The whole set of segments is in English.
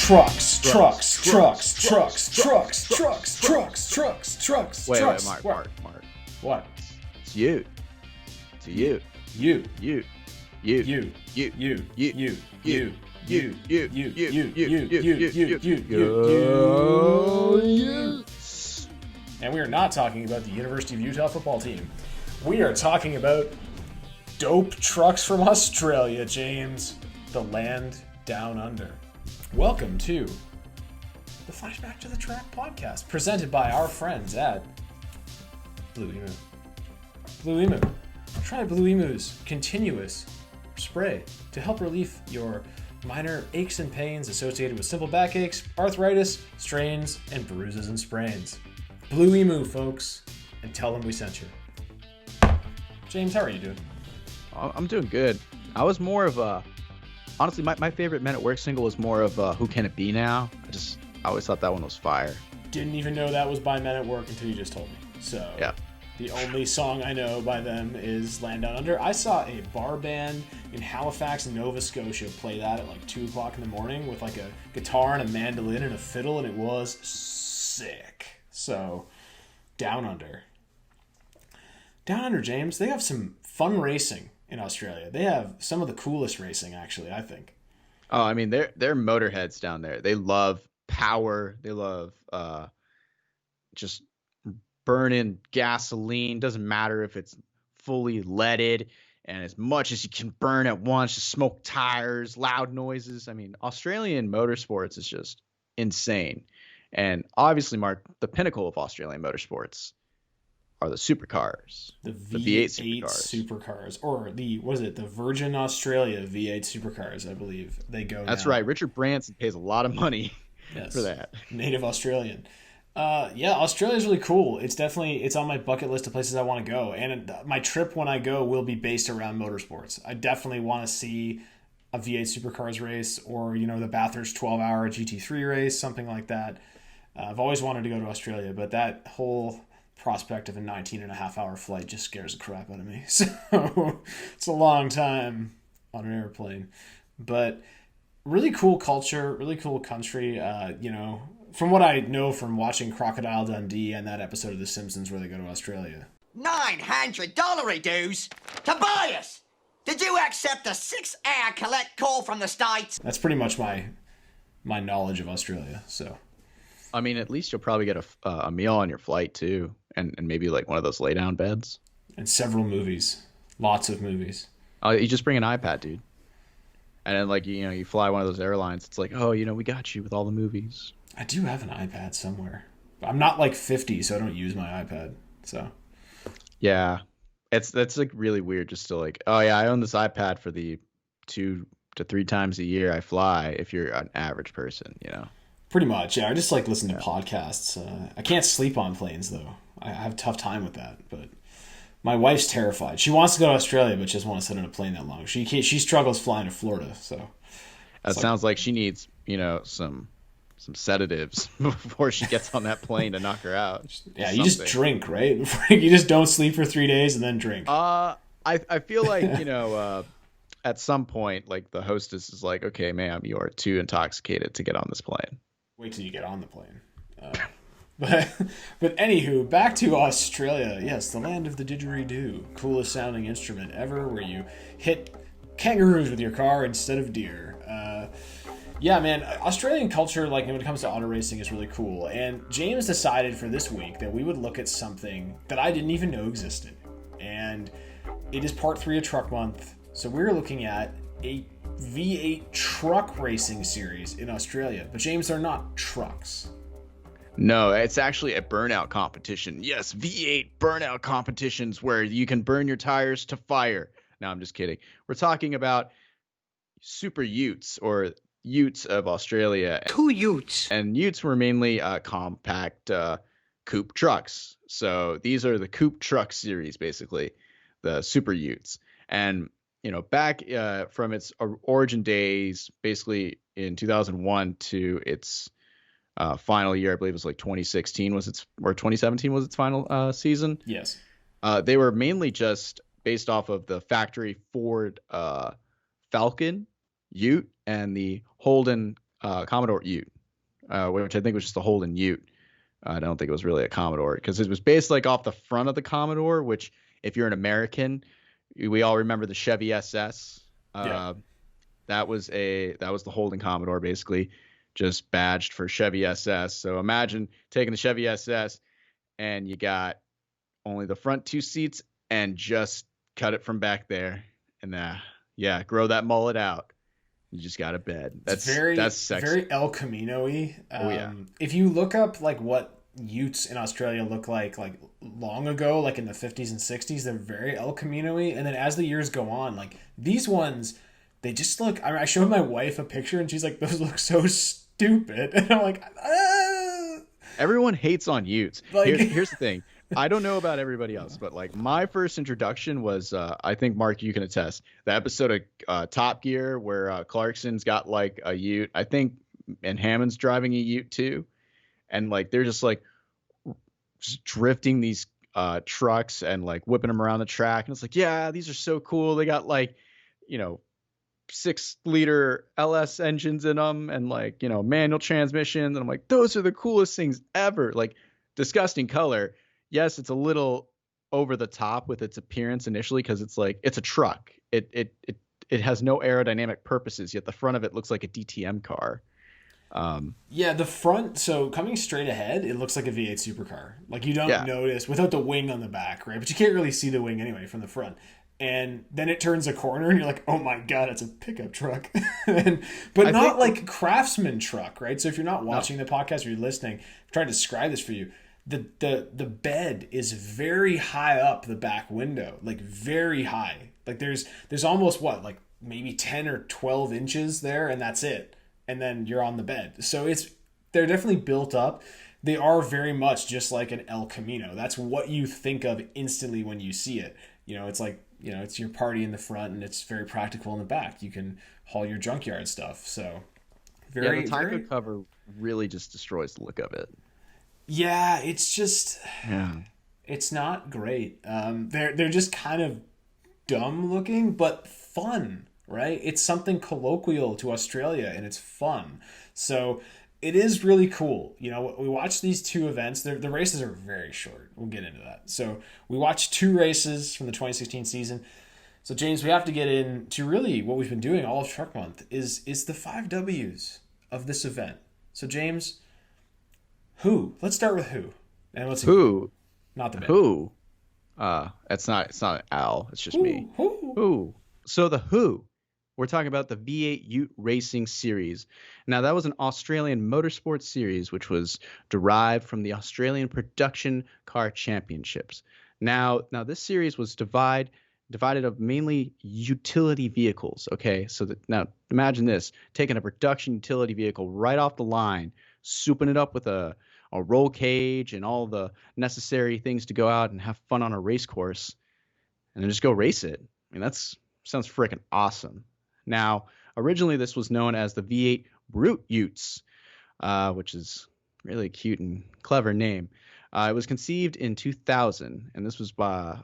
Trucks. Wait, Mark. What? It's you. It's you. You. And we are not talking about the University of Utah football team. We are talking about dope trucks from Australia, James. The land down under. Welcome to the Flashback to the Track podcast, presented by our friends at Blue Emu. Blue Emu. Try Blue Emu's continuous spray to help relieve your minor aches and pains associated with simple backaches, arthritis, strains, and bruises and sprains. Blue Emu, folks, and tell them we sent you. James, how are you doing? I'm doing good. I was more of a... Honestly, my favorite Men at Work single was more of Who Can It Be Now? I always thought that one was fire. Didn't even know that was by Men at Work until you just told me. So yeah. The only song I know by them is Land Down Under. I saw a bar band in Halifax, Nova Scotia play that at like 2 o'clock in the morning with like a guitar and a mandolin and a fiddle, and it was sick. So, Down Under. Down Under, James, they have some fun racing in Australia. They have some of the coolest racing, actually, I think. Oh, I mean, they're motorheads down there. They love power. They love just burning gasoline. Doesn't matter if it's fully leaded, and as much as you can burn at once, just smoke tires, loud noises. I mean, Australian motorsports is just insane. And obviously, Mark, the pinnacle of Australian motorsports are the supercars. The V8 supercars. Or the Virgin Australia V8 supercars, I believe. They go That's now. right. Richard Branson pays a lot of money for that. Native Australian. Australia's really cool. It's on my bucket list of places I want to go. And my trip when I go will be based around motorsports. I definitely want to see a V8 supercars race or, the Bathurst 12-hour GT3 race, something like that. I've always wanted to go to Australia, but that whole prospect of a 19-and-a-half-hour flight just scares the crap out of me. So it's a long time on an airplane. But really cool culture, really cool country. From what I know from watching Crocodile Dundee and that episode of The Simpsons where they go to Australia. $900 dues? Tobias! Did you accept a 6-hour collect call from the States? That's pretty much my knowledge of Australia, so... I mean, at least you'll probably get a meal on your flight, too. And maybe, like, one of those lay-down beds. And several movies. Lots of movies. Oh, you just bring an iPad, dude. And then, like, you fly one of those airlines. It's like, oh, we got you with all the movies. I do have an iPad somewhere. I'm not, like, 50, so I don't use my iPad, so... Yeah. That's, like, really weird just to, like, oh, yeah, I own this iPad for the 2 to 3 times a year I fly if you're an average person, Pretty much, yeah. I just like listen to podcasts. I can't sleep on planes, though. I have a tough time with that. But my wife's terrified. She wants to go to Australia, but she doesn't want to sit on a plane that long. She struggles flying to Florida. So that sounds like she needs, some sedatives before she gets on that plane to knock her out. Yeah, you just drink, right? You just don't sleep for 3 days and then drink. I feel like at some point, like the hostess is like, okay, ma'am, you are too intoxicated to get on this plane. Wait till you get on the plane. But anywho, back to Australia. Yes, the land of the didgeridoo. Coolest sounding instrument ever, where you hit kangaroos with your car instead of deer. Yeah, man, Australian culture, like when it comes to auto racing, is really cool. And James decided for this week that we would look at something that I didn't even know existed. And it is part 3 of Truck Month. So we're looking at a V8 truck racing series in Australia. But James, they're not trucks. No, it's actually a burnout competition. Yes, V8 burnout competitions where you can burn your tires to fire. No, I'm just kidding. We're talking about Super Utes, or Utes of Australia. 2 Utes. And Utes were mainly compact coupe trucks. So these are the coupe truck series, basically, the Super Utes. And back from its origin days, basically in 2001 to its final year, I believe it was like 2017 was its final season. Yes. They were mainly just based off of the factory Ford Falcon Ute and the Holden Commodore Ute, which I think was just a Holden Ute. I don't think it was really a Commodore because it was based like off the front of the Commodore, which if you're an American, we all remember the Chevy SS. Yeah. That was the Holden Commodore, basically just badged for Chevy SS. So imagine taking the Chevy SS and you got only the front two seats and just cut it from back there and grow that mullet out. You just got a bed. That's sexy. Very El Camino-y. Oh yeah. If you look up like what Utes in Australia look like long ago, like in the 50s and 60s, they're very El Camino-y. And then as the years go on, like these ones, they just look. I showed my wife a picture and she's like, "Those look so stupid," and I'm like, ah! Everyone hates on Utes. Like, here's the thing. I don't know about everybody else, but like my first introduction was, I think Mark, you can attest, the episode of Top Gear where Clarkson's got like a Ute, I think, and Hammond's driving a Ute too, and like they're just like just drifting these trucks and like whipping them around the track, and it's like, yeah, these are so cool. They got like, 6-liter LS engines in them and like, manual transmissions. And I'm like, those are the coolest things ever. Like, disgusting color. Yes, it's a little over the top with its appearance initially because it's like it's a truck. It has no aerodynamic purposes, yet the front of it looks like a DTM car. Yeah, the front, so coming straight ahead, it looks like a V8 supercar. Like you don't notice without the wing on the back, right? But you can't really see the wing anyway from the front. And then it turns a corner and you're like, oh my God, it's a pickup truck. But not like Craftsman truck, right? So if you're not watching the podcast or you're listening, I'm trying to describe this for you. The bed is very high up the back window, like very high. Like there's almost like maybe 10 or 12 inches there and that's it. And then you're on the bed. So they're definitely built up. They are very much just like an El Camino. That's what you think of instantly when you see it. It's like, it's your party in the front and it's very practical in the back. You can haul your junkyard stuff. So the Tyco cover really just destroys the look of it. Yeah, it's just, it's not great. They're just kind of dumb looking, but fun, right? It's something colloquial to Australia and it's fun. So it is really cool. We watched these two events. The races are very short. We'll get into that. So we watched two races from the 2016 season. So James, we have to get into really what we've been doing all of Truck Month is the 5 W's of this event. So James, who? Let's start with who. And let's who? Not the band. Who? It's not Al. It's just me. Who? So the who. We're talking about the V8 Ute Racing Series. Now, that was an Australian motorsports series, which was derived from the Australian Production Car Championships. Now this series was divided of mainly utility vehicles. Okay, so now imagine this: taking a production utility vehicle right off the line, souping it up with a roll cage and all the necessary things to go out and have fun on a race course, and then just go race it. I mean, sounds freaking awesome. Now, originally this was known as the V8 Brute Utes, which is really a cute and clever name. It was conceived in 2000, and this was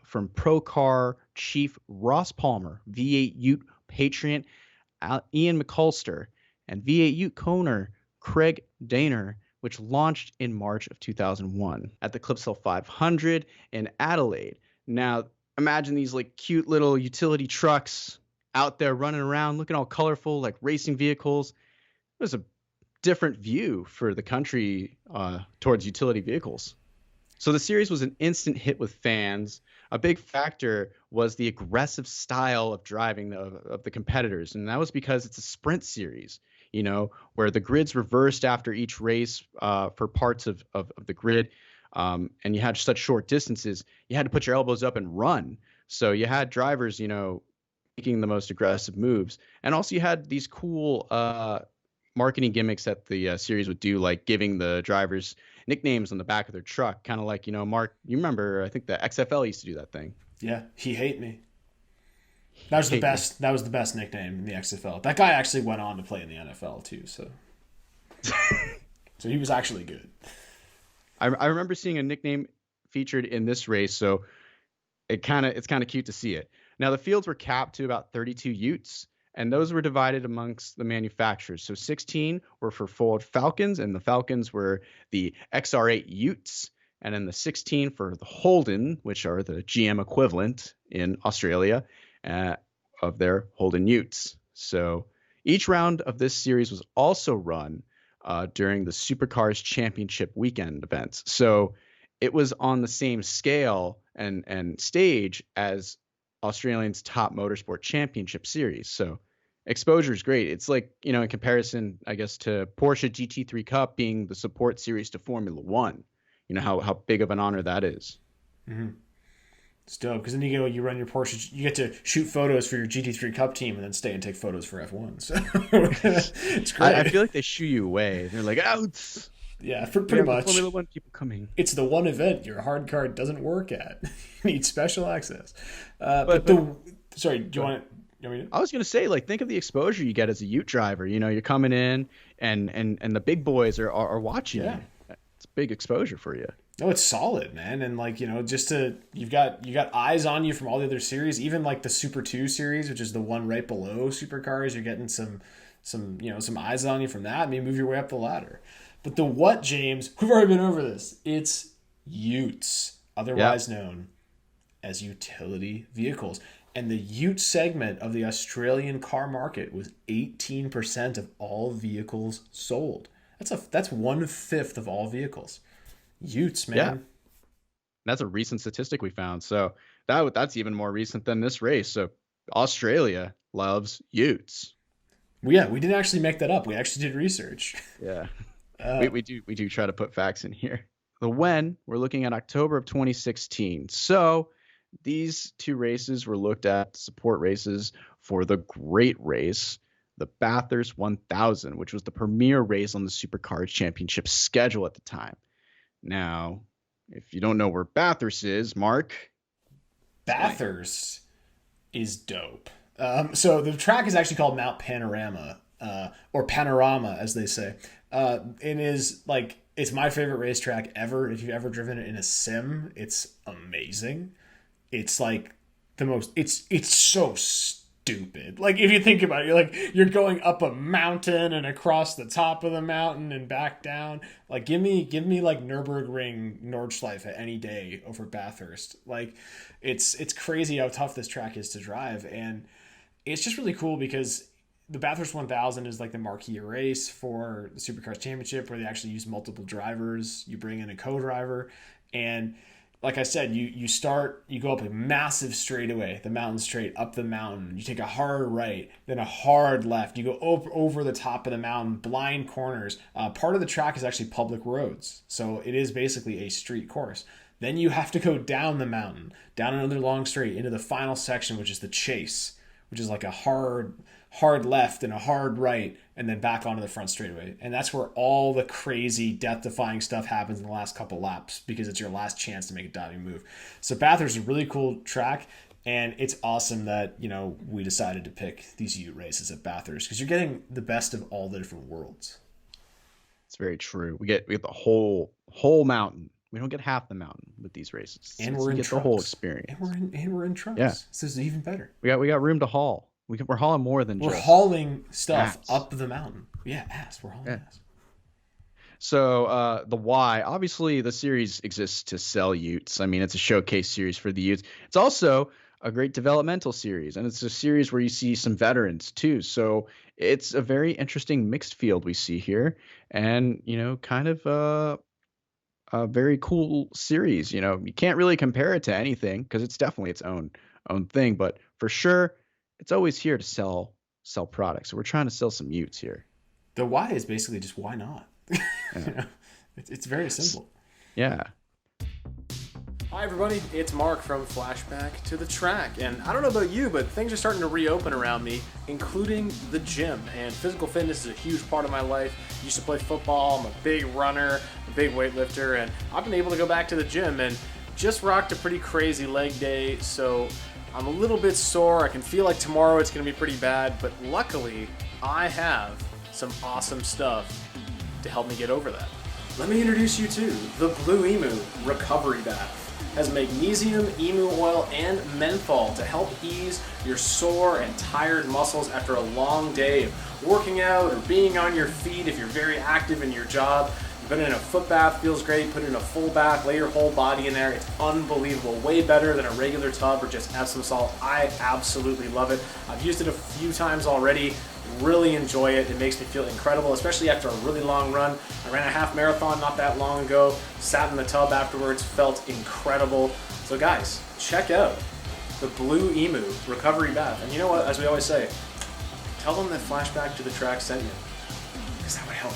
from Pro Car Chief Ross Palmer, V8 Ute Patriot Ian McCulster, and V8 Ute owner Craig Daner, which launched in March of 2001 at the Clipsal 500 in Adelaide. Now, imagine these like cute little utility trucks out there running around, looking all colorful, like racing vehicles. It was a different view for the country towards utility vehicles. So the series was an instant hit with fans. A big factor was the aggressive style of driving of the competitors, and that was because it's a sprint series, where the grid's reversed after each race for parts of the grid, and you had such short distances, you had to put your elbows up and run. So you had drivers, making the most aggressive moves. And also you had these cool marketing gimmicks that the series would do, like giving the drivers nicknames on the back of their truck, kind of like, Mark, you remember, I think the XFL used to do that thing. Yeah, he hate me. That was the best. That was the best nickname in the XFL. That guy actually went on to play in the NFL too, so he was actually good. I remember seeing a nickname featured in this race, so it's kind of cute to see it. Now, the fields were capped to about 32 Utes, and those were divided amongst the manufacturers. So 16 were for Ford Falcons, and the Falcons were the XR8 Utes, and then the 16 for the Holden, which are the GM equivalent in Australia of their Holden Utes. So each round of this series was also run during the Supercars Championship weekend events. So it was on the same scale and stage as Australian's top motorsport championship series. So exposure is great. It's like, in comparison, I guess, to Porsche GT3 Cup being the support series to Formula One. You know how big of an honor that is. Mm-hmm. It's dope because then you run your Porsche, you get to shoot photos for your GT3 Cup team and then stay and take photos for F1. So it's great. I feel like they shoo you away. They're like, out. Yeah, pretty much. Formula One people coming. It's the one event your hard card doesn't work at. You need special access. Sorry, do you want to? I was gonna say, think of the exposure you get as a Ute driver. You're coming in, and the big boys are watching you. It's big exposure for you. No, it's solid, man, and you've got eyes on you from all the other series, even like the Super 2 series, which is the one right below Supercars. You're getting some eyes on you from that. Maybe move your way up the ladder. But the what, James? We've already been over this. It's Utes, otherwise known as utility vehicles. And the Ute segment of the Australian car market was 18% of all vehicles sold. That's 1/5 of all vehicles. Utes, man. Yeah. That's a recent statistic we found. So that's even more recent than this race. So Australia loves Utes. Yeah, we didn't actually make that up. We actually did research. Yeah. We do try to put facts in here. The when, we're looking at October of 2016. So these two races were looked at support races for the great race, the Bathurst 1000, which was the premier race on the Supercars Championship schedule at the time. Now, if you don't know where Bathurst is, Mark. Bathurst is dope. So the track is actually called Mount Panorama, or Panorama, as they say. It is it's my favorite racetrack ever. If you've ever driven it in a sim, it's amazing. It's like the most. It's so stupid. Like if you think about it, you're going up a mountain and across the top of the mountain and back down. Like give me like Nürburgring Nordschleife any day over Bathurst. Like it's crazy how tough this track is to drive, and it's just really cool because the Bathurst 1000 is like the marquee race for the Supercars Championship, where they actually use multiple drivers. You bring in a co-driver, and like I said, you go up a massive straightaway, the mountain straight, up the mountain. You take a hard right, then a hard left. You go over the top of the mountain, blind corners. Part of the track is actually public roads, so it is basically a street course. Then you have to go down the mountain, down another long straight, into the final section, which is the chase, which is like a hard left and a hard right, and then back onto the front straightaway. And that's where all the crazy death-defying stuff happens in the last couple laps, because it's your last chance to make a diving move. So Bathurst is a really cool track, and it's awesome that, we decided to pick these Ute races at Bathurst, because you're getting the best of all the different worlds. It's very true. We get the whole mountain. We don't get half the mountain with these races. And we're in trucks. The whole experience. And we're in trucks. Yeah. So this is even better. We got room to haul. We're hauling more than we're just hauling stuff ass. Up the mountain. Yeah, ass. We're hauling ass. So the why, obviously the series exists to sell Utes. I mean, it's a showcase series for the Utes. It's also a great developmental series, and it's a series where you see some veterans too. So it's a very interesting mixed field we see here, and kind of a very cool series. You can't really compare it to anything because it's definitely its own thing, but for sure it's always here to sell products. So we're trying to sell some Utes here. The why is basically just why not? It's very simple. Yeah. Hi everybody, it's Mark from Flashback to the Track, and I don't know about you, but things are starting to reopen around me, including the gym, and physical fitness is a huge part of my life. I used to play football, I'm a big runner, a big weightlifter, and I've been able to go back to the gym and just rocked a pretty crazy leg day, so I'm a little bit sore. I can feel like tomorrow it's going to be pretty bad, but luckily I have some awesome stuff to help me get over that. Let me introduce you to the Blue Emu Recovery Bath. has magnesium, emu oil, and menthol to help ease your sore and tired muscles after a long day of working out or being on your feet if you're very active in your job. Put in a foot bath, feels great. Put in a full bath, lay your whole body in there. It's unbelievable. Way better than a regular tub or just Epsom salt. I absolutely love it. I've used it a few times already. Really enjoy it. It makes me feel incredible, especially after a really long run. I ran a half marathon not that long ago. Sat in the tub afterwards. Felt incredible. So guys, check out the Blue Emu Recovery Bath. And you know what? As we always say, tell them that Flashback to the Track sent you, because that would help.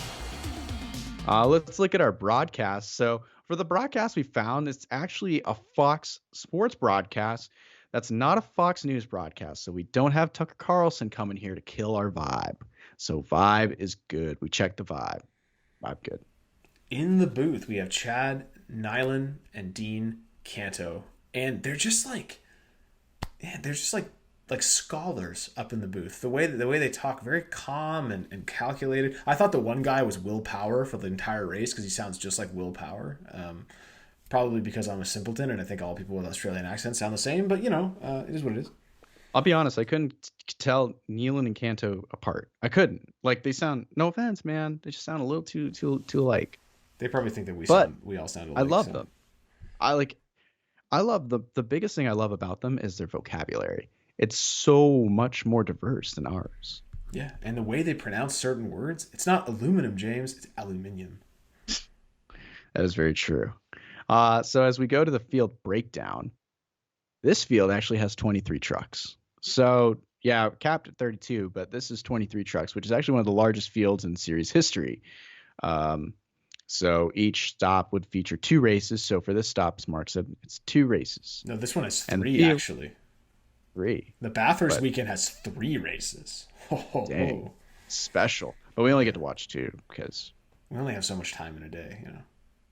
Let's look at our broadcast. So for the broadcast we found, it's actually a Fox Sports broadcast. That's not a Fox News broadcast. So we don't have Tucker Carlson coming here to kill our vibe. So vibe is good. We checked the vibe. Vibe good. In the booth, we have Chad Nyland and Dean Canto. And they're just like scholars up in the booth. The way they talk, very calm and calculated. I thought the one guy was Will Power for the entire race because he sounds just like Will Power. Probably because I'm a simpleton and I think all people with Australian accents sound the same. But it is what it is. I'll be honest, I couldn't tell Nealon and Canto apart. I couldn't. Like they sound. No offense, man. They just sound a little too alike. They probably think that we all sound alike. I love them. I love the biggest thing I love about them is their vocabulary. It's so much more diverse than ours. Yeah, and the way they pronounce certain words, it's not aluminum, James, it's aluminium. That is very true. So as we go to the field breakdown, this field actually has 23 trucks. So yeah, capped at 32, but this is 23 trucks, which is actually one of the largest fields in series history. So each stop would feature 2 races. So for this stop, as Mark said, it's 2 races. No, this one has 3 actually. 3. The Bathurst weekend has 3 races. Dang. Special. But we only get to watch 2 because we only have so much time in a day,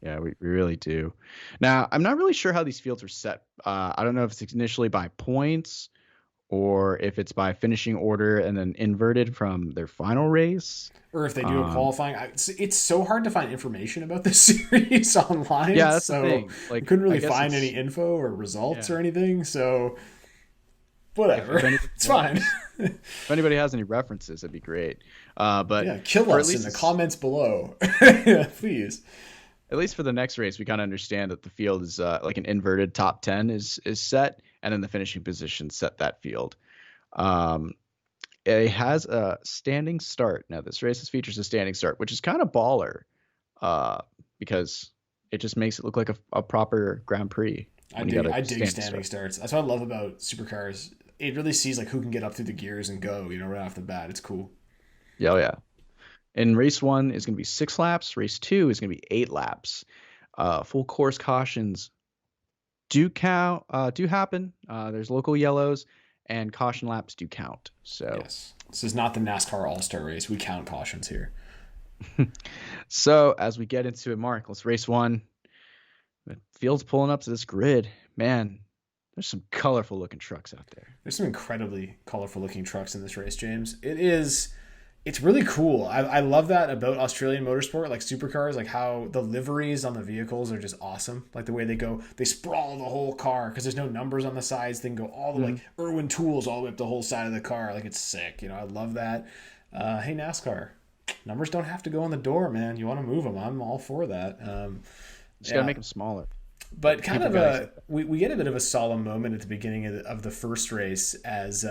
Yeah, we really do. Now, I'm not really sure how these fields are set. I don't know if it's initially by points or if it's by finishing order and then inverted from their final race. Or if they do a qualifying. It's so hard to find information about this series online. Yeah, that's so the thing. We couldn't really find any info or results or anything. So whatever. It's fine. If anybody has any references, that'd be great. But yeah, kill us in the comments below. Please. At least for the next race, we kind of understand that the field is like an inverted top 10 is set, and then the finishing position set that field. It has a standing start. Now, this race features a standing start, which is kind of baller because it just makes it look like a proper Grand Prix. I dig standing starts. That's what I love about supercars. It really sees like who can get up through the gears and go, right off the bat. It's cool. Yeah. And race 1 is going to be 6 laps. Race 2 is going to be 8 laps. Full course cautions do happen. There's local yellows and caution laps do count. So yes, this is not the NASCAR All-Star race. We count cautions here. So as we get into it, Mark, let's race 1. The field's pulling up to this grid. Man, there's some colorful looking trucks out there. There's some incredibly colorful looking trucks in this race, James. It's really cool. I love that about Australian motorsport, like supercars, like how the liveries on the vehicles are just awesome. Like the way they sprawl the whole car because there's no numbers on the sides. They can go all the like Irwin tools all the way up the whole side of the car. Like it's sick. I love that. Hey, NASCAR, numbers don't have to go on the door, man. You want to move them. I'm all for that. Just got to make them smaller. But kind of we get a bit of a solemn moment at the beginning of the first race as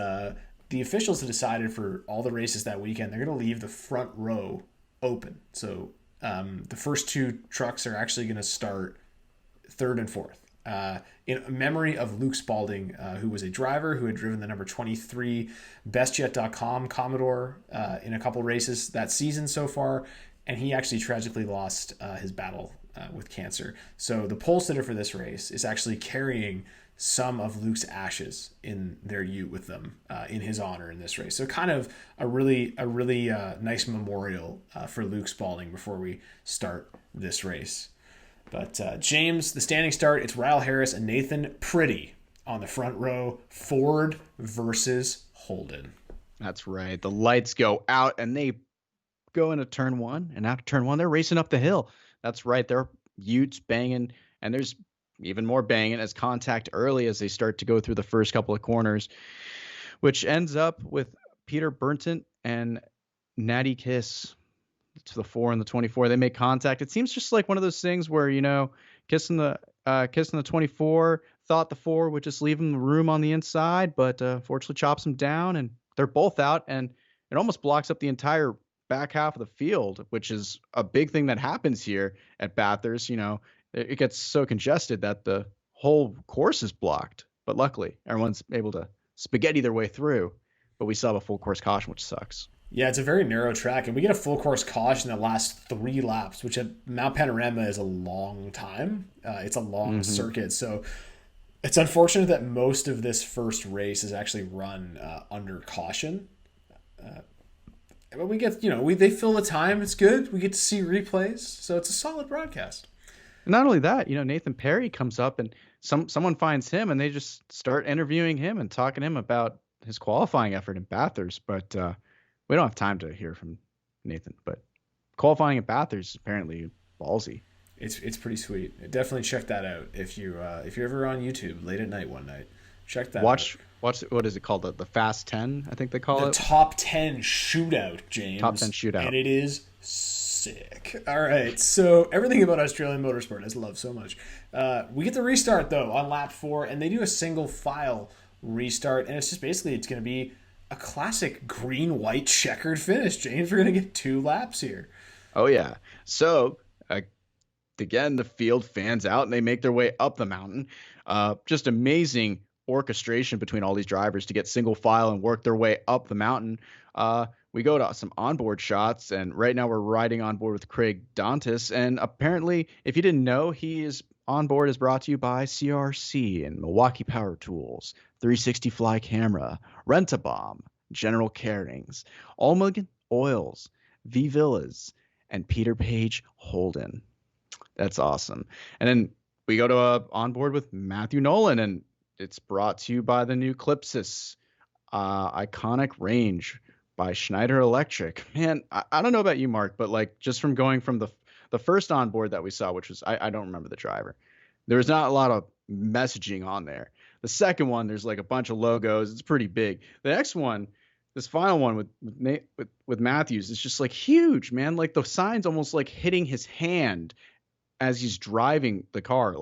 the officials have decided for all the races that weekend, they're going to leave the front row open. So the first 2 trucks are actually going to start 3rd and 4th. In memory of Luke Spalding, who was a driver who had driven the number 23 bestjet.com Commodore in a couple races that season so far. And he actually tragically lost his battle with cancer. So the pole sitter for this race is actually carrying some of Luke's ashes in their ute with them in his honor in this race. So kind of a really nice memorial for Luke Spalding before we start this race. But James, the standing start, it's Ryle Harris and Nathan Pretty on the front row, Ford versus Holden. That's right. The lights go out and they go into turn 1. And after turn 1, they're racing up the hill. That's right. They're Utes banging. And there's even more banging as contact early as they start to go through the first couple of corners, which ends up with Peter Burnton and Natty Kiss to the 4 and the 24. They make contact. It seems just like one of those things where, kissing the 24, thought the 4 would just leave him the room on the inside, but fortunately chops him down, and they're both out, and it almost blocks up the entire back half of the field, which is a big thing that happens here at Bathurst. It gets so congested that the whole course is blocked, but luckily everyone's able to spaghetti their way through, but we still have a full course caution, which sucks. Yeah, it's a very narrow track, and we get a full course caution that lasts 3 laps, which at Mount Panorama is a long time. It's a long circuit, so it's unfortunate that most of this first race is actually run under caution. But we get, they fill the time. It's good. We get to see replays, so it's a solid broadcast. Not only that, Nathan Perry comes up and someone finds him, and they just start interviewing him and talking to him about his qualifying effort in Bathurst, but we don't have time to hear from Nathan, but qualifying at Bathurst is apparently ballsy. It's pretty sweet. Definitely check that out if you're ever on YouTube late at night one night. Check that out. Watch what is it called? The Fast 10, I think they call it. The Top 10 Shootout, James. Top 10 Shootout. And it is sick. All right, so everything about Australian motorsport I love so much. We get the restart, though, on lap 4, and they do a single file restart, and it's just basically it's going to be a classic green-white checkered finish, James. We're going to get 2 laps here. Oh, yeah. So, again, the field fans out, and they make their way up the mountain. Just amazing orchestration between all these drivers to get single file and work their way up the mountain. We go to some onboard shots, and right now we're riding on board with Craig Dantis. And apparently, if you didn't know, on board is brought to you by CRC and Milwaukee Power Tools, 360 Fly Camera, Rent-A-Bomb, General Carings, Almagan Oils, V Villas, and Peter Page Holden. That's awesome. And then we go to on board with Matthew Nolan, and it's brought to you by the new Clipsys Iconic Range by Schneider Electric. Man, I don't know about you, Mark, but just from going from the first onboard that we saw, which was I don't remember the driver, there was not a lot of messaging on there. The second one, there's a bunch of logos. It's pretty big. The next one, this final one with Matthews, is just huge, man. The sign's almost hitting his hand as he's driving the car.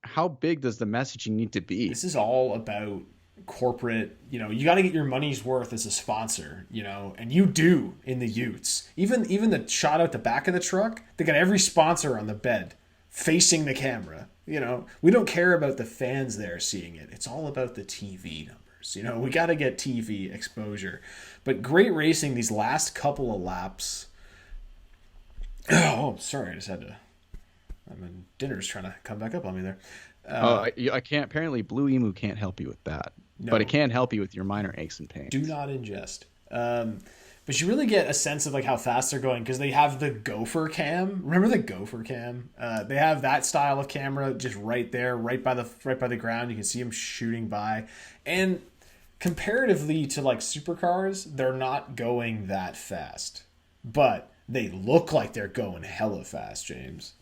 How big does the messaging need to be? This is all about corporate, you got to get your money's worth as a sponsor, and you do in the Utes. Even the shot out the back of the truck, they got every sponsor on the bed facing the camera. We don't care about the fans there seeing it. It's all about the TV numbers. We got to get TV exposure. But great racing these last couple of laps. Oh, sorry, I just had to. Dinner's trying to come back up on me there. I can't. Apparently, Blue Emu can't help you with that. No, but it can help you with your minor aches and pains. Do not ingest. But you really get a sense of how fast they're going because they have the gopher cam. Remember the gopher cam? They have that style of camera just right there, right by the ground. You can see them shooting by, and comparatively to supercars, they're not going that fast, but they look like they're going hella fast, James.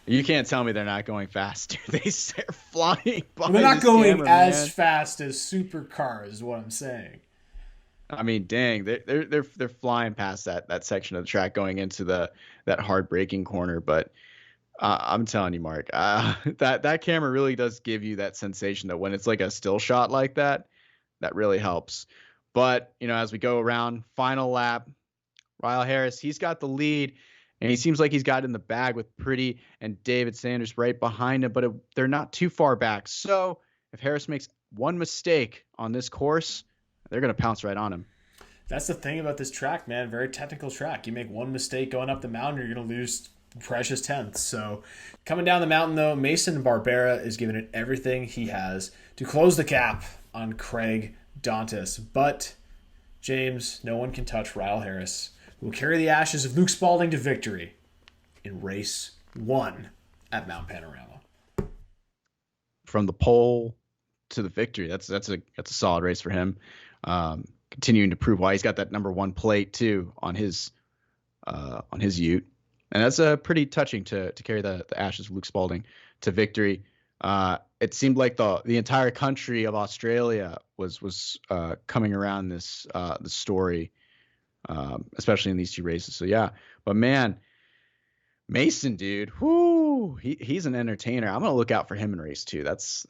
You can't tell me they're not going fast. They're flying by. They're not going camera, as fast as supercars, is what I'm saying. I mean, dang, they're flying past that section of the track going into that hard braking corner. But I'm telling you, Mark, that camera really does give you that sensation that when it's a still shot like that, that really helps. But as we go around final lap, Ryle Harris, he's got the lead. And he seems like he's got in the bag with Pretty and David Sanders right behind him, but they're not too far back. So if Harris makes one mistake on this course, they're going to pounce right on him. That's the thing about this track, man. Very technical track. You make one mistake going up the mountain, you're going to lose precious tenths. So coming down the mountain, though, Mason Barbera is giving it everything he has to close the gap on Craig Dantis. But, James, no one can touch Ryle Harris, who will carry the ashes of Luke Spalding to victory in race 1 at Mount Panorama. From the pole to the victory, that's a solid race for him. Continuing to prove why he's got that number 1 plate too on his Ute, and that's pretty touching to carry the ashes of Luke Spalding to victory. It seemed like the entire country of Australia was coming around this the story, especially in these two races. So yeah, but man, Mason, dude, he's an entertainer. I'm gonna look out for him in race 2. That's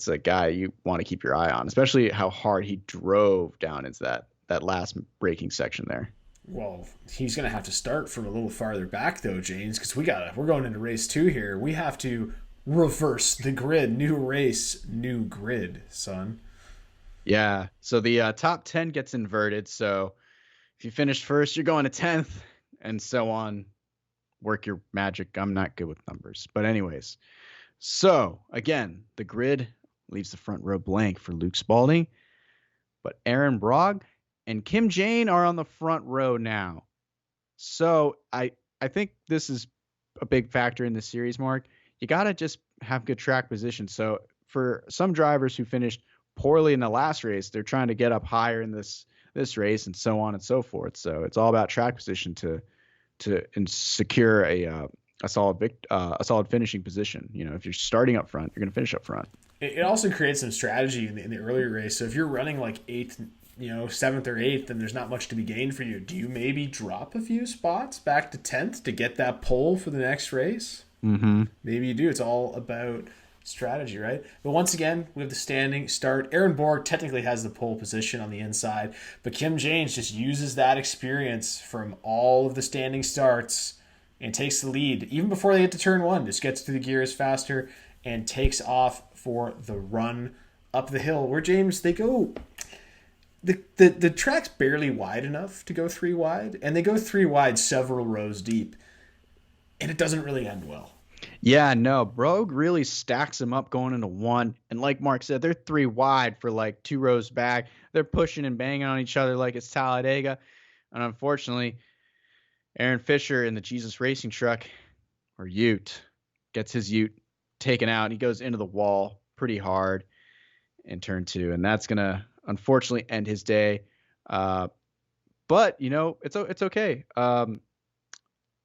a guy you want to keep your eye on, especially how hard he drove down into that last braking section there. Well, he's going to have to start from a little farther back, though, James, because we're going into race 2 here. We have to reverse the grid. New race, new grid, son. Yeah. So the top 10 gets inverted. So if you finish first, you're going to 10th, and so on. Work your magic. I'm not good with numbers, but anyways. So again, the grid leaves the front row blank for Luke Spalding, but Aaron Bragg and Kim Jane are on the front row now. So I think this is a big factor in the series, Mark. You got to just have good track position. So for some drivers who finished poorly in the last race, they're trying to get up higher in this race and so on and so forth. So it's all about track position to secure a solid finishing position. You know, if you're starting up front, you're going to finish up front. It also creates some strategy in the earlier race. So if you're running like 8th, 7th or 8th, then there's not much to be gained for you. Do you maybe drop a few spots back to 10th to get that pole for the next race? Mm-hmm. Maybe you do. It's all about strategy, right? But once again, we have the standing start. Aaron Borg technically has the pole position on the inside, but Kim James just uses that experience from all of the standing starts and takes the lead. Even before they get to turn 1, just gets to the gears faster and takes off for the run up the hill where, James, they go... The track's barely wide enough to go 3 wide, and they go 3 wide several rows deep, and it doesn't really end well. Yeah, no, Brogue really stacks them up going into 1. And like Mark said, they're 3 wide for like 2 rows back. They're pushing and banging on each other like it's Talladega. And unfortunately, Aaron Fisher in the Jesus Racing truck, or Ute, gets his Ute taken out. He goes into the wall pretty hard in turn 2. And that's going to unfortunately end his day. But, it's okay.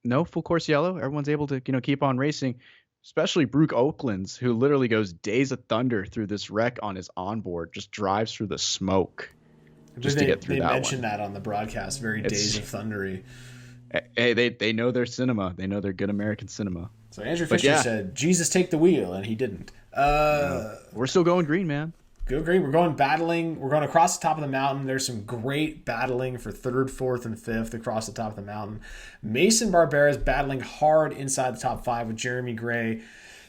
No full course yellow. Everyone's able to, keep on racing, especially Brooke Oaklands, who literally goes days of thunder through this wreck on his onboard, just drives through the smoke just to get through that one. They mentioned that on the broadcast, days of thundery. Hey, they know their cinema. They know their good American cinema. So Andrew Fisher said, Jesus, take the wheel, and he didn't. We're still going green, man. Go green. We're going battling. We're going across the top of the mountain. There's some great battling for 3rd, 4th, and 5th across the top of the mountain. Mason Barbera is battling hard inside the top 5 with Jeremy Gray.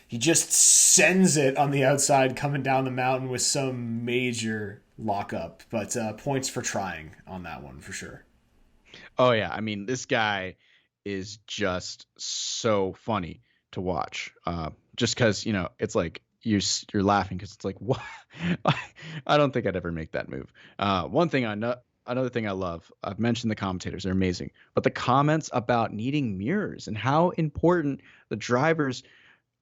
He just sends it on the outside coming down the mountain with some major lockup. But points for trying on that one for sure. Oh, yeah. I mean, this guy is just so funny to watch. Just because, it's like, you're laughing because it's like, what? I don't think I'd ever make that move. Another thing I love, I've mentioned the commentators, they're amazing, but the comments about needing mirrors and how important the drivers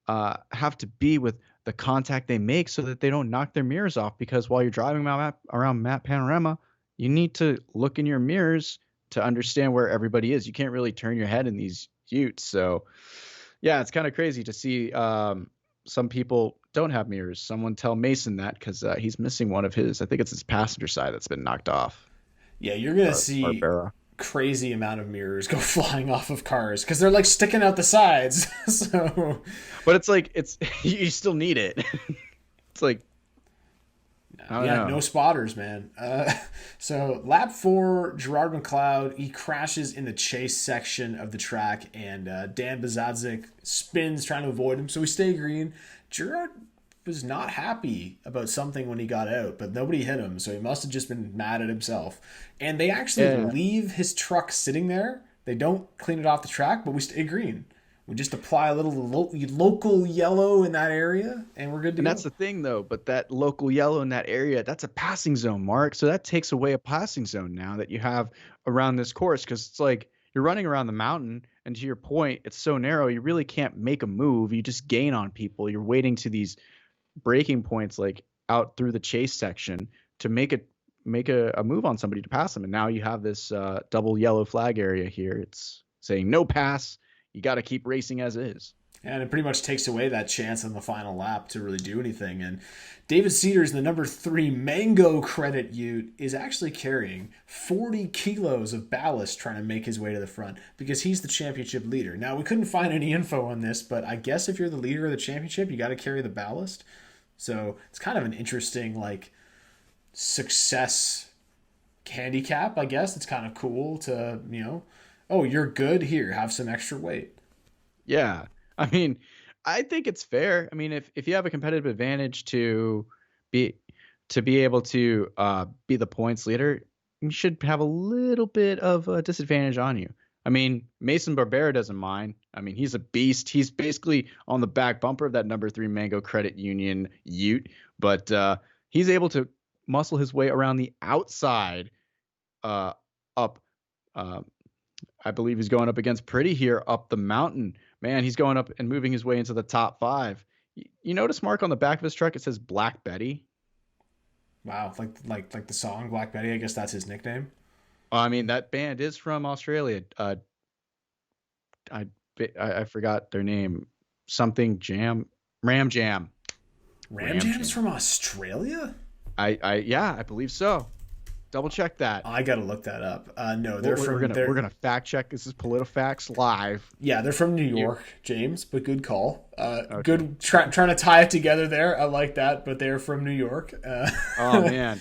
have to be with the contact they make so that they don't knock their mirrors off, because while you're driving around Map Panorama, you need to look in your mirrors to understand where everybody is. You can't really turn your head in these Utes. So yeah, it's kind of crazy to see some people don't have mirrors. Someone tell Mason that, because he's missing one of his. I think it's his passenger side that's been knocked off. Yeah, you're going to see Barbera. Crazy amount of mirrors go flying off of cars because they're like sticking out the sides. So, but it's like, you still need it. It's like, no spotters, man. So lap 4, Gerard McLeod, he crashes in the chase section of the track, and Dan Bazadzik spins trying to avoid him, so we stay green. Gerard was not happy about something when he got out, but nobody hit him, so he must have just been mad at himself. And they actually leave his truck sitting there. They don't clean it off the track, but we stay green. We just apply a little local yellow in that area, and we're good to go. And that's the thing, though. But that local yellow in that area, that's a passing zone, Mark. So that takes away a passing zone now that you have around this course, because it's like you're running around the mountain, and to your point, it's so narrow, you really can't make a move. You just gain on people. You're waiting to these breaking points, like out through the chase section, to make a move on somebody to pass them. And now you have this double yellow flag area here. It's saying no pass. You got to keep racing as is. And it pretty much takes away that chance on the final lap to really do anything. And David Cedars, the number 3 Mango Credit Ute, is actually carrying 40 kilos of ballast trying to make his way to the front because he's the championship leader. Now, we couldn't find any info on this, but I guess if you're the leader of the championship, you got to carry the ballast. So it's kind of an interesting, like, success handicap, I guess. It's kind of cool to, oh, you're good, here, have some extra weight. Yeah. I mean, I think it's fair. I mean, if you have a competitive advantage to be able to be the points leader, you should have a little bit of a disadvantage on you. I mean, Mason Barbera doesn't mind. I mean, he's a beast. He's basically on the back bumper of that number 3 Mango Credit Union Ute, but he's able to muscle his way around the outside up. I believe he's going up against Pretty here up the mountain. Man, he's going up and moving his way into the top 5. You notice, Mark, on the back of his truck, it says Black Betty. Wow, like the song Black Betty, I guess that's his nickname. I mean, that band is from Australia. I forgot their name. Something Jam. Ram Jam. Ram Jam's from Australia? I believe so. Double check that. I gotta look that up. No, we're gonna fact check. This is PolitiFacts live. Yeah, they're from New York, James, but good call. Okay. Good trying to tie it together there. I like that, but they're from New York. Oh man,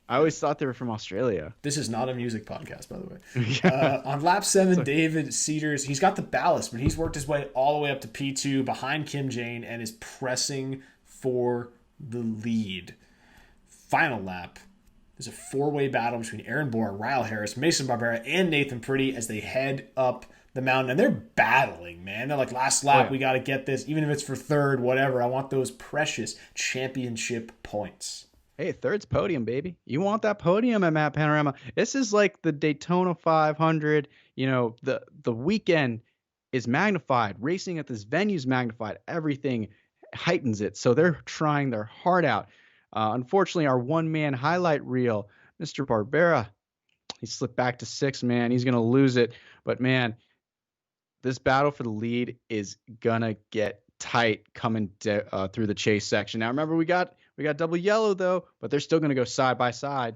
I always thought they were from Australia. This is not a music podcast, by the way. On lap 7, David Cedars, he's got the ballast, but he's worked his way all the way up to P2 behind Kim Jane and is pressing for the lead. Final lap. There's a 4-way battle between Aaron Bohr, Ryle Harris, Mason Barbera, and Nathan Pretty as they head up the mountain. And they're battling, man. They're like, last lap, we got to get this. Even if it's for third, whatever. I want those precious championship points. Hey, third's podium, baby. You want that podium at Map Panorama. This is like the Daytona 500. The weekend is magnified. Racing at this venue is magnified. Everything heightens it. So they're trying their heart out. Unfortunately, our one-man highlight reel, Mr. Barbera, he slipped back to 6th, man. He's going to lose it. But, man, this battle for the lead is going to get tight coming through the chase section. Now, remember, we got double yellow, though, but they're still going to go side by side.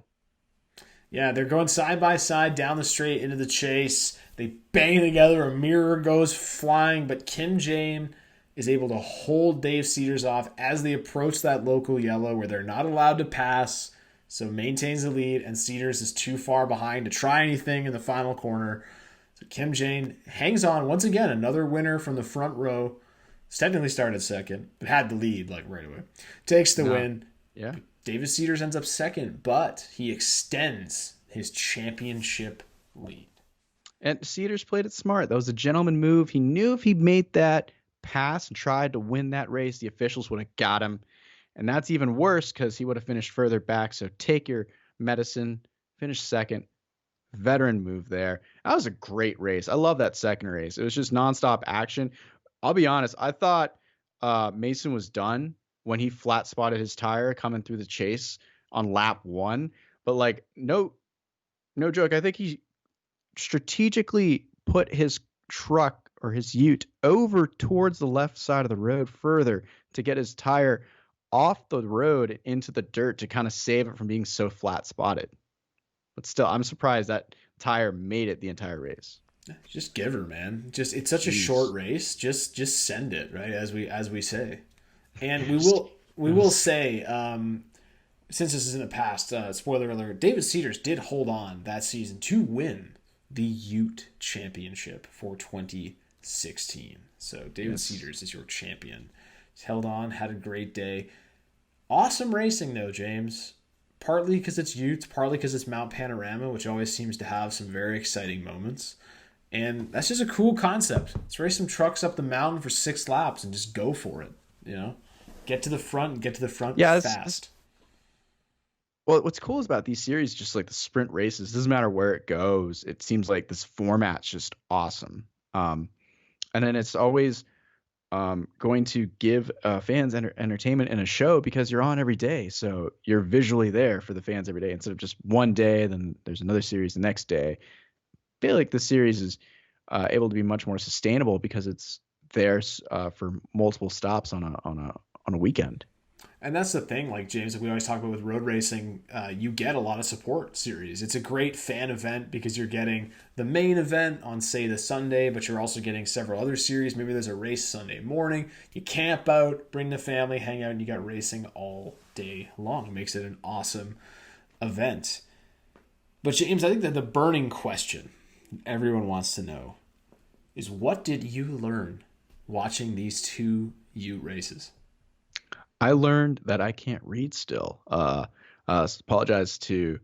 Yeah, they're going side by side down the straight into the chase. They bang together. A mirror goes flying, but Kim Jane is able to hold Dave Cedars off as they approach that local yellow where they're not allowed to pass, so maintains the lead, and Cedars is too far behind to try anything in the final corner. So Kim Jane hangs on once again, another winner from the front row. Technically started second, but had the lead like right away. Takes the win. Yeah. David Cedars ends up second, but he extends his championship lead. And Cedars played it smart. That was a gentleman move. He knew if he made that pass and tried to win that race, the officials would have got him. And that's even worse because he would have finished further back. So take your medicine, finish second. Veteran move there. That was a great race. I love that second race. It was just nonstop action. I'll be honest, I thought Mason was done when he flat spotted his tire coming through the chase on lap 1. But like, no joke. I think he strategically put his truck or his Ute over towards the left side of the road further to get his tire off the road into the dirt to kind of save it from being so flat spotted. But still, I'm surprised that tire made it the entire race. Just give her, man. It's such a short race. Just send it, right? As we say. And we will say, since this is in the past, spoiler alert, David Cedars did hold on that season to win the Ute Championship for 2016. So David Cedars is your champion. He's held on, had a great day. Awesome racing though, James. Partly because it's Utes, partly because it's Mount Panorama, which always seems to have some very exciting moments. And that's just a cool concept. Let's race some trucks up the mountain for 6 laps and just go for it. Get to the front fast. Well, what's cool is about these series, just like the sprint races, doesn't matter where it goes. It seems like this format's just awesome. And then it's always going to give fans entertainment and a show because you're on every day. So you're visually there for the fans every day instead of just one day, then there's another series the next day. I feel like this series is able to be much more sustainable because it's there for multiple stops on a weekend. And that's the thing, like James, like we always talk about with road racing, you get a lot of support series. It's a great fan event because you're getting the main event on, say, the Sunday, but you're also getting several other series. Maybe there's a race Sunday morning. You camp out, bring the family, hang out, and you got racing all day long. It makes it an awesome event. But James, I think that the burning question everyone wants to know is, what did you learn watching these two Ute races? I learned that I can't read still. Apologize to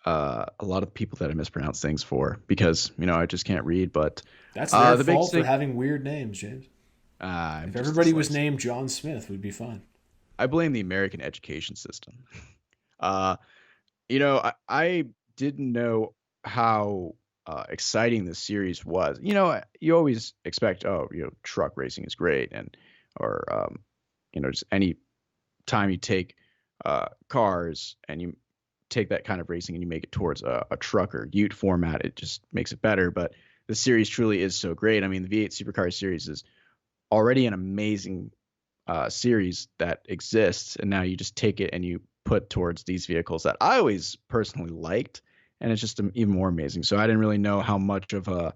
a lot of people that I mispronounce things for, because I just can't read. But that's their the fault thing, for having weird names, James. If everybody was named John Smith, we'd be fine. I blame the American education system. I didn't know how exciting this series was. You always expect, truck racing is great, or just any time you take cars and you take that kind of racing and you make it towards a truck or Ute format, it just makes it better. But the series truly is so great. I mean, the V8 Supercar series is already an amazing series that exists, and now you just take it and you put towards these vehicles that I always personally liked, and it's just even more amazing. So I didn't really know how much of a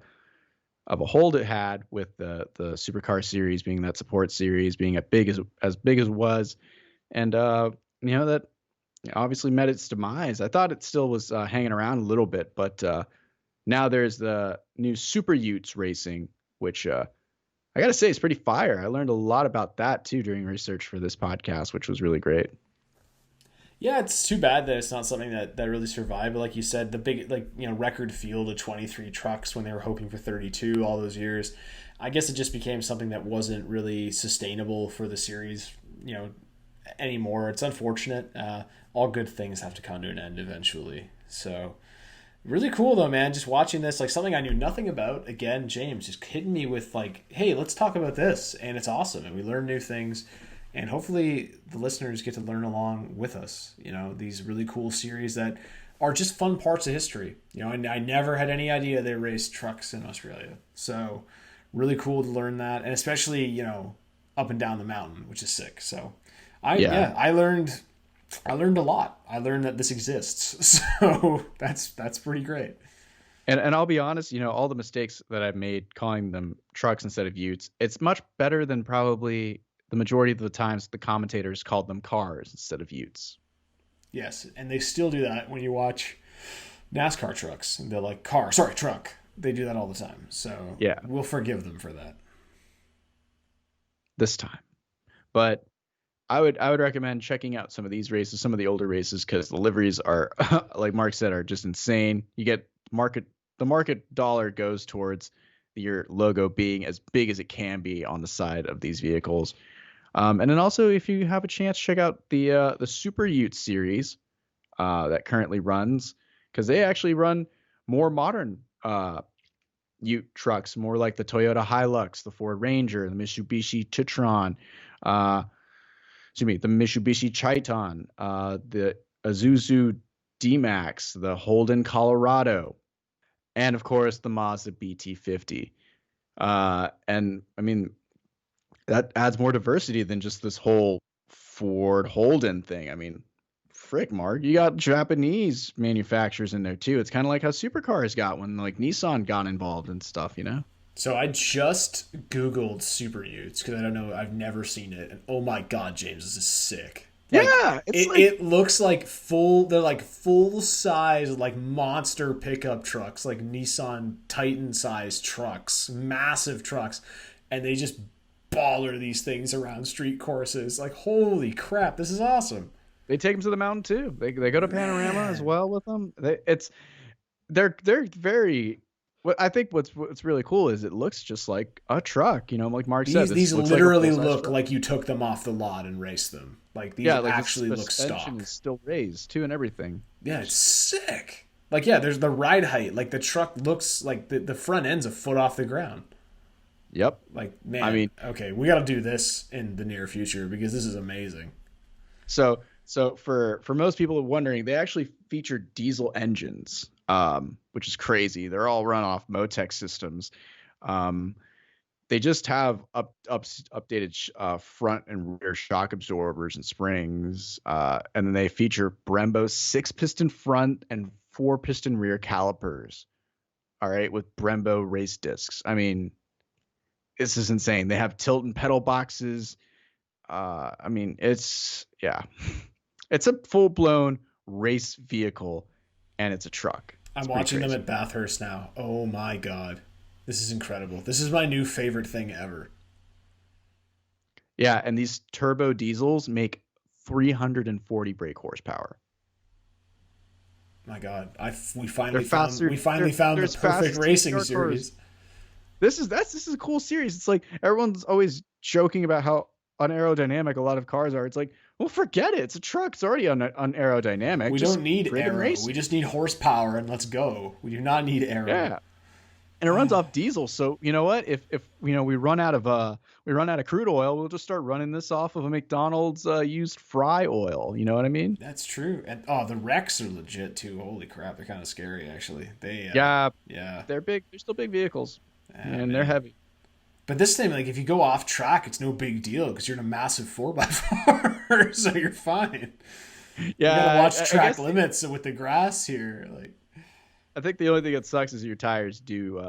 hold it had with the supercar series being that support series, being as big as it was, and that obviously met its demise. I thought it still was hanging around a little bit, but now there's the new Super Utes racing, which I gotta say is pretty fire. I learned a lot about that too during research for this podcast, which was really great. Yeah, it's too bad that it's not something that really survived. But like you said, the big record field of 23 trucks when they were hoping for 32 all those years. I guess it just became something that wasn't really sustainable for the series, anymore. It's unfortunate. All good things have to come to an end eventually. So really cool though, man. Just watching this, like something I knew nothing about. Again, James just hitting me with like, hey, let's talk about this, and it's awesome, and we learn new things. And hopefully the listeners get to learn along with us, these really cool series that are just fun parts of history. And I never had any idea they raced trucks in Australia. So really cool to learn that. And especially, up and down the mountain, which is sick. So I learned a lot. I learned that this exists. So that's pretty great. And I'll be honest, all the mistakes that I've made calling them trucks instead of Utes, it's much better than probably the majority of the times the commentators called them cars instead of Utes. Yes, and they still do that when you watch NASCAR trucks. They're like, truck. They do that all the time. So yeah, we'll forgive them for that. This time. But I would recommend checking out some of these races, some of the older races, because the liveries are, like Mark said, are just insane. You get the market dollar goes towards your logo being as big as it can be on the side of these vehicles. And then also, if you have a chance, check out the Super Ute series that currently runs, because they actually run more modern Ute trucks, more like the Toyota Hilux, the Ford Ranger, the Mitsubishi Titron, the Mitsubishi Triton, the Isuzu D-Max, the Holden Colorado, and of course the Mazda BT50. And I mean, that adds more diversity than just this whole Ford Holden thing. I mean, frick, Mark, you got Japanese manufacturers in there too. It's kind of like how supercars got when like Nissan got involved and stuff, So I just Googled Super Utes because I don't know, I've never seen it. And oh my God, James, this is sick. Like, yeah, it looks like they're like full size, like monster pickup trucks, like Nissan Titan sized trucks, massive trucks. And they just baller these things around street courses. Like, holy crap, this is awesome. They take them to the mountain too. They go to Panorama as well with them. They're very. What I think what's really cool is it looks just like a truck. Like Mark said, these literally look like you took them off the lot and raced them. Like these actually look stock. Suspension is still raised too and everything. Yeah, it's sick. Like there's the ride height. Like the truck looks like the front end's a foot off the ground. Yep. Like, man, I mean, okay, we got to do this in the near future because this is amazing. So for most people wondering, they actually feature diesel engines, which is crazy. They're all run off Motec systems. They just have updated front and rear shock absorbers and springs, and then they feature Brembo 6-piston front and 4-piston rear calipers. All right, with Brembo race discs. I mean, this is insane. They have tilt and pedal boxes. I mean, it's it's a full-blown race vehicle, and it's a truck. I'm watching them at Bathurst now. Oh my god. This is incredible. This is my new favorite thing ever. Yeah, and these turbo diesels make 340 brake horsepower. My god. We finally found the perfect racing series. This is a cool series. It's like everyone's always joking about how unaerodynamic a lot of cars are. It's like, well, forget it. It's a truck. It's already unaerodynamic. We don't need aero. We just need horsepower and let's go. We do not need aero. Yeah. And it runs off diesel, so you know what? If we run out of crude oil, we'll just start running this off of a McDonald's used fry oil. You know what I mean? That's true. And the wrecks are legit too. Holy crap, they're kind of scary actually. They're big. They're still big vehicles, and they're heavy. But this thing, like if you go off track, it's no big deal because you're in a massive 4x4, so you're fine. Yeah, you gotta watch track limits with the grass here, like. I think the only thing that sucks is your tires do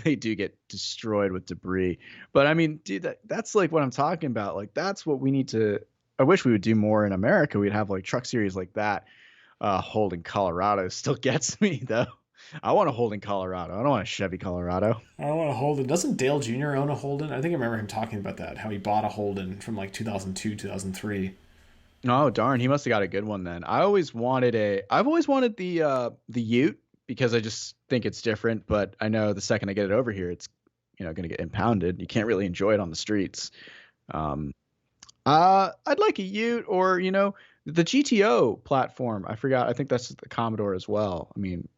they do get destroyed with debris. But I mean, dude, that's like what I'm talking about. Like that's what we need to. I wish we would do more in America. We'd have like truck series like that. Holden Colorado still gets me though. I want a Holden Colorado. I don't want a Chevy Colorado. I don't want a Holden. Doesn't Dale Jr. own a Holden? I think I remember him talking about that. How he bought a Holden from like 2002, 2003. Oh darn, he must have got a good one then. I've always wanted the Ute because I just think it's different, but I know the second I get it over here, it's going to get impounded. You can't really enjoy it on the streets. I'd like a Ute or the GTO platform. I forgot. I think that's the Commodore as well. I mean,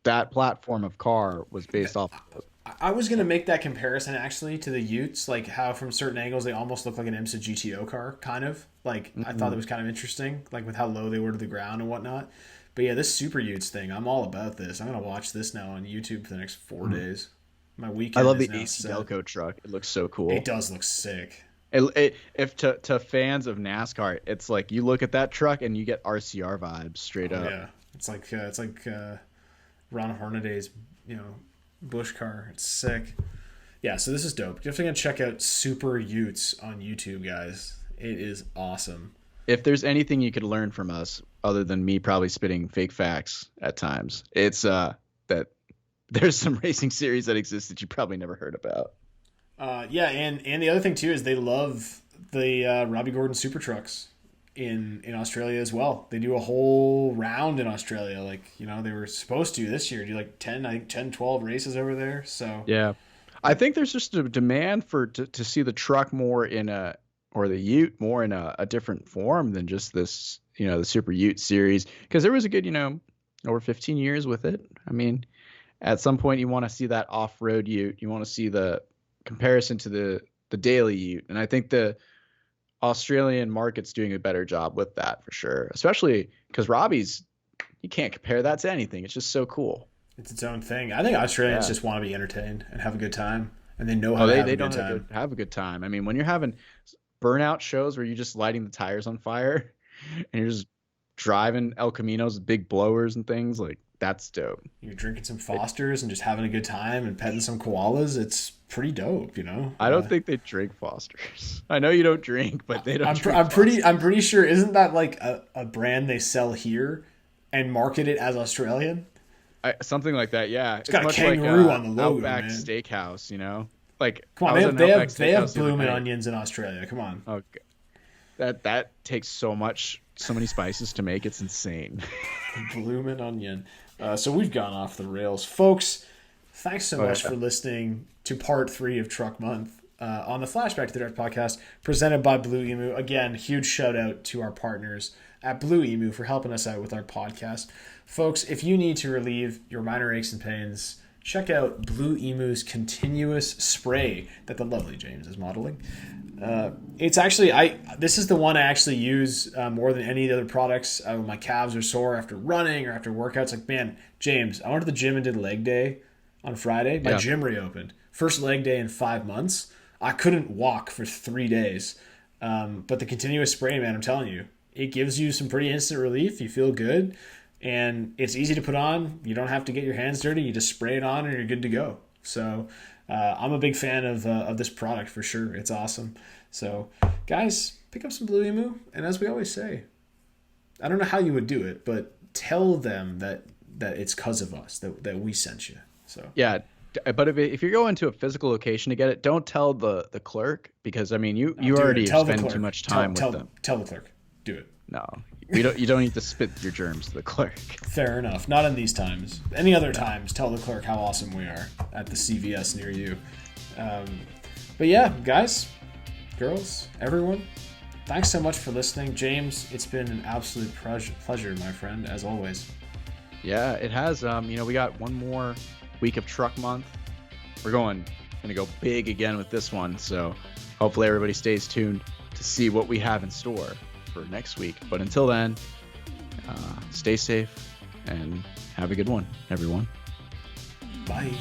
that platform of car was based off of. I was going to make that comparison actually to the Utes, like how from certain angles they almost look like an IMSA GTO car, kind of. Like, I thought it was kind of interesting, like with how low they were to the ground and whatnot. But yeah, this Super Utes thing, I'm all about this. I'm going to watch this now on YouTube for the next 4 days. My weekend I love is the now AC set. Delco truck. It looks so cool. It does look sick. If to fans of NASCAR, it's like you look at that truck and you get RCR vibes straight up. Yeah, it's like Ron Hornaday's, Bush car. It's sick. Yeah, so this is dope. Definitely gonna check out Super Utes on YouTube, guys. It is awesome. If there's anything you could learn from us, other than me probably spitting fake facts at times, it's that there's some racing series that exist that you probably never heard about. Yeah, and the other thing too is they love the Robbie Gordon Super Trucks in Australia as well. They do a whole round in Australia. Like, they were supposed to this year do like 10, 12 races over there. So yeah, I think there's just a demand to see the truck more or the Ute more in a different form than just this, the Super Ute series. Because there was a good, over 15 years with it. I mean, at some point you want to see that off-road Ute. You want to see the comparison to the daily Ute. And I think the Australian market's doing a better job with that for sure. Especially because Robbie's, you can't compare that to anything. It's just so cool. It's its own thing. I think Australians just want to be entertained and have a good time. And they know how to have a good time. Have a good time. I mean, when you're having burnout shows where you're just lighting the tires on fire and you're just driving El Caminos with big blowers and things, like that's dope. You're drinking some Fosters and just having a good time and petting some koalas. It's pretty dope, I don't think they drink Fosters. I know you don't drink, but they don't. I'm pretty sure. Isn't that like a brand they sell here and market it as Australian? Something like that. Yeah, it's got a kangaroo on the logo, Outback man. Steakhouse, Like, come on, they have blooming onions in Australia. Come on. Okay. That takes so many spices to make. It's insane. Bloomin' onion. So we've gone off the rails, folks. Thanks so much for listening to part 3 of Truck Month on the Flashback to the Draft podcast presented by Blue Emu. Again, huge shout out to our partners at Blue Emu for helping us out with our podcast. Folks, if you need to relieve your minor aches and pains, check out Blue Emu's continuous spray that the lovely James is modeling. It's actually, this is the one I actually use more than any of the other products. When my calves are sore after running or after workouts. Like, man, James, I went to the gym and did leg day on Friday. My gym reopened. first leg day in 5 months. I couldn't walk for 3 days. But the continuous spray, man, I'm telling you, it gives you some pretty instant relief. You feel good, and it's easy to put on. You don't have to get your hands dirty. You just spray it on, and you're good to go. So I'm a big fan of this product for sure. It's awesome. So guys, pick up some Blue Emu, and as we always say, I don't know how you would do it, but tell them that it's because of us that we sent you. So Yeah, but if you're going to a physical location to get it, don't tell the clerk, because I mean you already spend too much time with them. Tell the clerk. Do it. No, you don't need to spit your germs to the clerk. Fair enough. Not in these times. Any other times, tell the clerk how awesome we are at the CVS near you. But yeah, guys, girls, everyone, thanks so much for listening. James, it's been an absolute pleasure, my friend, as always. Yeah, it has. We got one more week of truck month. We're gonna go big again with this one, so hopefully everybody stays tuned to see what we have in store for next week. But until then, stay safe and have a good one, everyone. Bye.